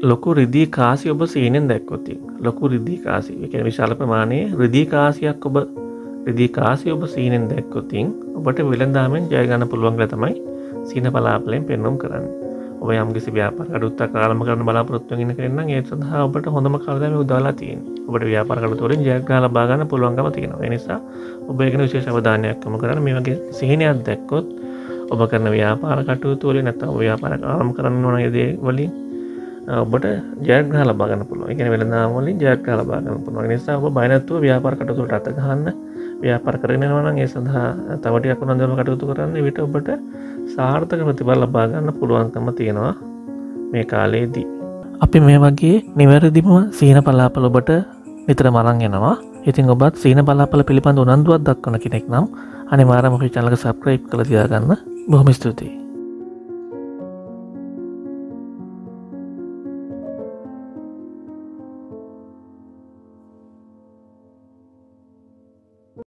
ලොකු රිදී කාසි ඔබ සීනෙන් දැක්කොත් ලොකු රිදී කාසි. ඒ කියන්නේ විශාල ප්‍රමාණයේ රිදී කාසියක් ඔබ රිදී කාසි ඔබ සීනෙන් දැක්කොත් ඔබට වෙළඳාමෙන් ජය ගන්න පුළුවන් කියලා තමයි සීන බලාපලෙන් පෙන්වුම් කරන්නේ. ඔබ යම්කිසි ව්‍යාපාර කටයුත්තක් ආරම්භ කරන්න බලාපොරොත්තු වෙන කෙනෙක් නම් ඒ සඳහා ඔබට හොඳම කාලය තමයි උදාලා තියෙන්නේ. ඔබට ව්‍යාපාර කටයුතු වලින් ජයග්‍රහණ ලබා ගන්න පුළුවන්කම තියෙනවා. ඒ නිසා ඔබ ඒකන විශේෂ අවධානයක් යොමු කරන්න. මේ වගේ සිහිනයක් දැක්කොත් ඔබ කරන ව්‍යාපාර කටයුතු වලින් නැත්නම් ව්‍යාපාර ආරම්භ කරන්න ඕන දේ වලින් ඔබට ජයග්‍රහණ ලබා ගන්න පුළුවන්. ඒ කියන්නේ වෙළඳාම වලින් ජයග්‍රහණ ලබා ගන්න පුළුවන්. ඒ නිසා ඔබ බය නැතුව ව්‍යාපාර කටයුතු වලට අත ගහන්න. ව්‍යාපාර කරගෙන යනවා නම් ඒ සඳහා තව ටිකක් උනන්දුවම කටයුතු කරන්න. ඒ විට ඔබට සාර්ථක ප්‍රතිඵල ලබා ගන්න පුළුවන්කම තියෙනවා මේ කාලේදී. අපි මේ වගේ නිවැරදිම සීන බලාපල ඔබට නිතරම අරන් එනවා. ඉතින් ඔබත් සීන බලාපල පිළිබඳ උනන්දුවක් දක්වන කෙනෙක් නම් අනිවාර්යයෙන්ම අපේ channel එක subscribe කරලා තියාගන්න. බොහොම ස්තුතියි.